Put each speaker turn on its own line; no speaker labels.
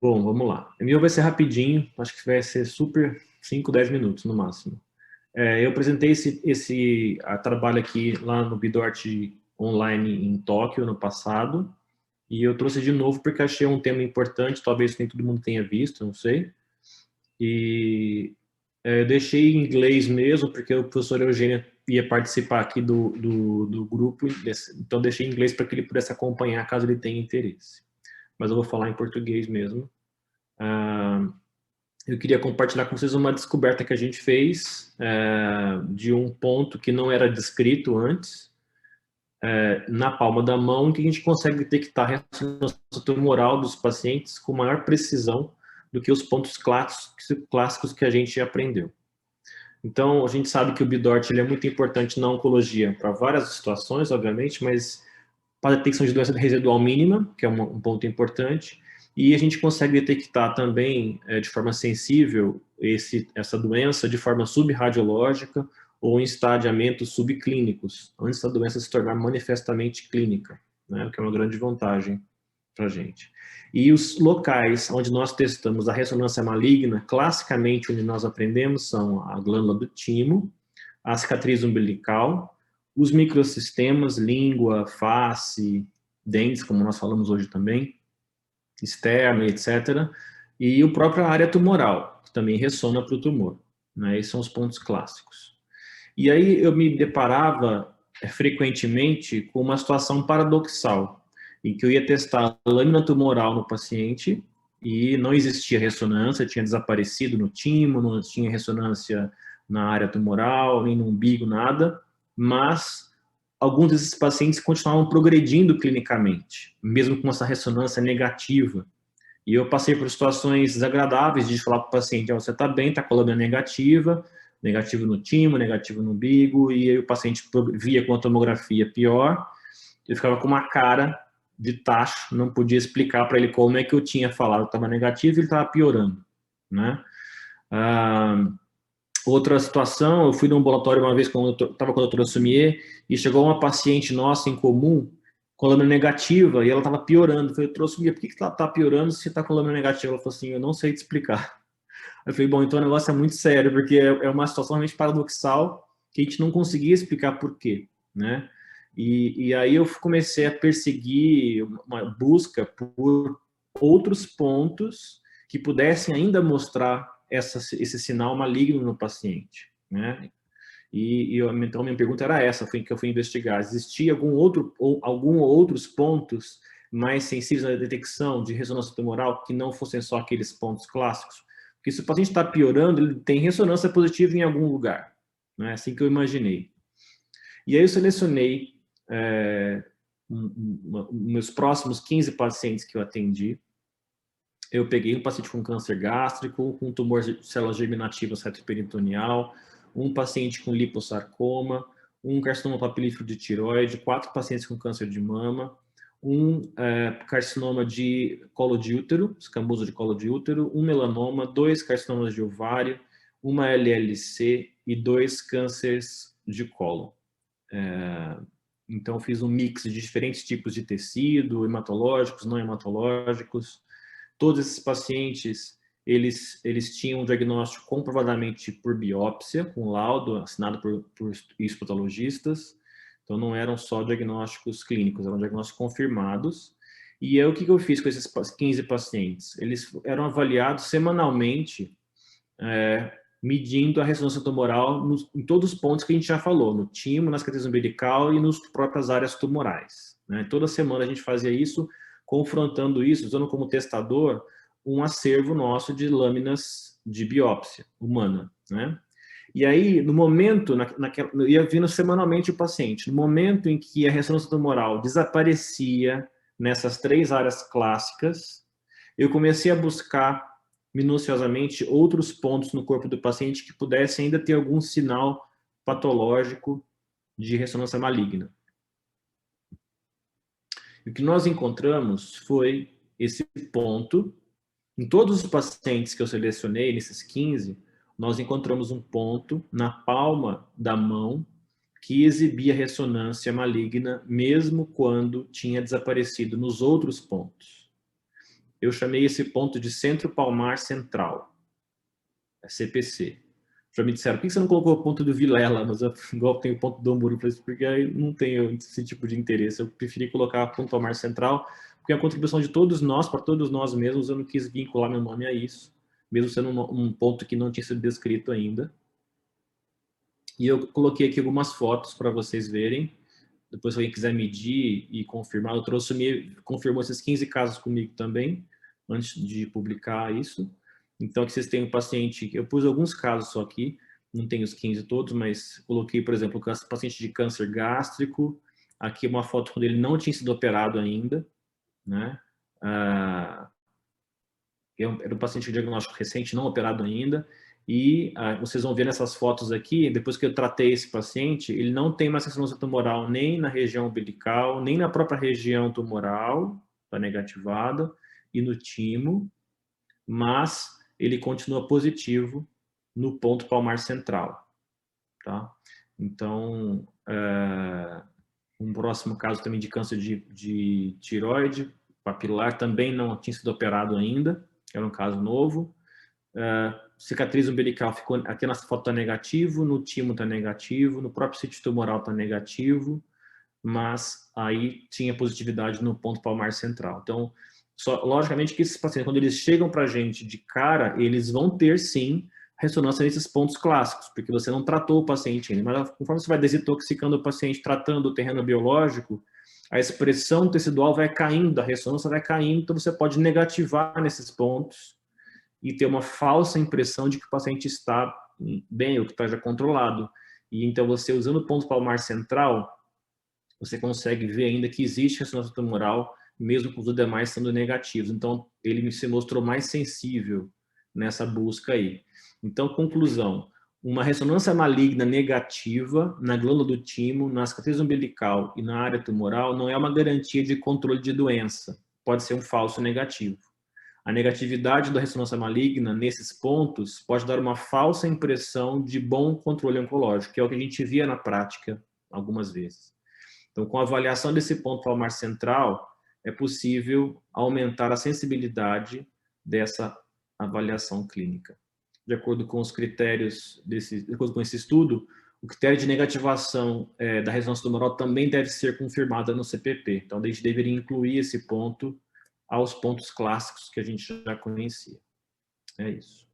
Bom, vamos lá. O meu vai ser rapidinho, acho que vai ser super 5, 10 minutos no máximo. Eu apresentei esse trabalho aqui lá no Bidort Online em Tóquio no passado, e eu trouxe de novo porque achei um tema importante, talvez nem todo mundo tenha visto, não sei. E eu deixei em inglês mesmo, porque o professor Eugênio ia participar aqui do grupo, então deixei em inglês para que ele pudesse acompanhar caso ele tenha interesse. Mas eu vou falar em português mesmo. Ah, eu queria compartilhar com vocês uma descoberta que a gente fez de um ponto que não era descrito antes, na palma da mão, que a gente consegue detectar a ressonância tumoral dos pacientes com maior precisão do que os pontos clássicos que a gente aprendeu. Então, a gente sabe que o BIDORT ele é muito importante na oncologia para várias situações, obviamente, mas para a detecção de doença residual mínima, que é um ponto importante, e a gente consegue detectar também, de forma sensível, essa doença de forma subradiológica ou em estadiamentos subclínicos, antes da doença se tornar manifestamente clínica, né, o que é uma grande vantagem para a gente. E os locais onde nós testamos a ressonância maligna, classicamente onde nós aprendemos, são a glândula do timo, a cicatriz umbilical, os microsistemas, língua, face, dentes, como nós falamos hoje também, externa, etc. E a própria área tumoral, que também ressona para o tumor. Né? Esses são os pontos clássicos. E aí eu me deparava frequentemente com uma situação paradoxal, em que eu ia testar a lâmina tumoral no paciente e não existia ressonância, tinha desaparecido no timo, não tinha ressonância na área tumoral, nem no umbigo, nada, mas alguns desses pacientes continuavam progredindo clinicamente, mesmo com essa ressonância negativa. E eu passei por situações desagradáveis de falar para o paciente, oh, você está bem, está com a lâmina negativa, negativo no timo, negativo no umbigo, e aí o paciente via com a tomografia pior, eu ficava com uma cara de tacho, não podia explicar para ele como é que eu tinha falado que estava negativo e ele estava piorando, né? Ah, outra situação, eu fui no ambulatório uma vez, quando eu estava com a doutora Sumier, e chegou uma paciente nossa em comum com lâmina negativa, e ela estava piorando. Eu falei, doutora Sumier, por que ela está piorando se está com lâmina negativa? Ela falou assim, eu não sei te explicar. Eu falei, bom, então o negócio é muito sério, porque é uma situação realmente paradoxal, que a gente não conseguia explicar por quê, né? E aí eu comecei a perseguir uma busca por outros pontos que pudessem ainda mostrar esse sinal maligno no paciente, né? Então minha pergunta era essa, foi que eu fui investigar. Existia algum outros pontos mais sensíveis à detecção de ressonância tumoral que não fossem só aqueles pontos clássicos? Porque se o paciente está piorando, ele tem ressonância positiva em algum lugar, né? Assim que eu imaginei. E aí eu selecionei meus próximos 15 pacientes que eu atendi. Eu peguei um paciente com câncer gástrico, com tumor de células germinativas retroperitoneal, um paciente com lipossarcoma, um carcinoma papilífero de tiroide, 4 pacientes com câncer de mama, um carcinoma de colo de útero, escamoso de colo de útero, um melanoma, 2 carcinomas de ovário, uma LLC e 2 cânceres de colo. Então, fiz um mix de diferentes tipos de tecido, hematológicos, não hematológicos. Todos esses pacientes, eles tinham um diagnóstico comprovadamente por biópsia, com laudo assinado por histopatologistas. Então, não eram só diagnósticos clínicos, eram diagnósticos confirmados. E aí, o que eu fiz com esses 15 pacientes? Eles eram avaliados semanalmente, medindo a ressonância tumoral em todos os pontos que a gente já falou, no timo, na cicatriz umbilical e nas próprias áreas tumorais. Né? Toda semana a gente fazia isso, confrontando isso, usando como testador um acervo nosso de lâminas de biópsia humana. Né? E aí, no momento, ia vindo semanalmente o paciente, no momento em que a ressonância tumoral desaparecia nessas 3 áreas clássicas, eu comecei a buscar minuciosamente outros pontos no corpo do paciente que pudessem ainda ter algum sinal patológico de ressonância maligna. E o que nós encontramos foi esse ponto. Em todos os pacientes que eu selecionei, nesses 15, nós encontramos um ponto na palma da mão que exibia ressonância maligna, mesmo quando tinha desaparecido nos outros pontos. eu chamei esse ponto de centro palmar central, é CPC. Já me disseram, por que você não colocou o ponto do Vilela, mas eu, igual tem o ponto do Hamburgo, porque aí não tenho esse tipo de interesse, eu preferi colocar ponto palmar central, porque é a contribuição de todos nós, para todos nós mesmos, eu não quis vincular meu nome a isso, mesmo sendo um ponto que não tinha sido descrito ainda. E eu coloquei aqui algumas fotos para vocês verem. Depois, se alguém quiser medir e confirmar, eu trouxe, confirmou esses 15 casos comigo também, antes de publicar isso. Então, aqui vocês têm um paciente, eu pus alguns casos só aqui, não tenho os 15 todos, mas coloquei, por exemplo, o paciente de câncer gástrico, aqui uma foto quando ele não tinha sido operado ainda, né? Era um paciente de diagnóstico recente, não operado ainda, e vocês vão ver nessas fotos aqui, depois que eu tratei esse paciente, ele não tem mais ressonância tumoral nem na região umbilical, nem na própria região tumoral, está negativada, e no timo, mas ele continua positivo no ponto palmar central, tá? Então, um próximo caso também de câncer de tireoide papilar, também não tinha sido operado ainda, era um caso novo. Cicatriz umbilical ficou aqui nessa foto está negativo, no timo está negativo, no próprio sítio tumoral está negativo, mas aí tinha positividade no ponto palmar central. Então, logicamente que esses pacientes, quando eles chegam para a gente de cara, eles vão ter sim ressonância nesses pontos clássicos, porque você não tratou o paciente ainda. Mas conforme você vai desintoxicando o paciente, tratando o terreno biológico, a expressão tecidual vai caindo, a ressonância vai caindo, então você pode negativar nesses pontos e ter uma falsa impressão de que o paciente está bem, ou que está já controlado. E então você, usando o ponto palmar central, você consegue ver ainda que existe ressonância tumoral, mesmo com os demais sendo negativos. Então, ele se mostrou mais sensível nessa busca aí. Então, conclusão, uma ressonância maligna negativa na glândula do timo, na cicatriz umbilical e na área tumoral não é uma garantia de controle de doença. Pode ser um falso negativo. A negatividade da ressonância maligna nesses pontos pode dar uma falsa impressão de bom controle oncológico, que é o que a gente via na prática algumas vezes. Então, com a avaliação desse ponto palmar central, é possível aumentar a sensibilidade dessa avaliação clínica. De acordo com os critérios, de acordo com esse estudo, o critério de negativação da ressonância tumoral também deve ser confirmada no CPP. Então, a gente deveria incluir esse ponto aos pontos clássicos que a gente já conhecia. É isso.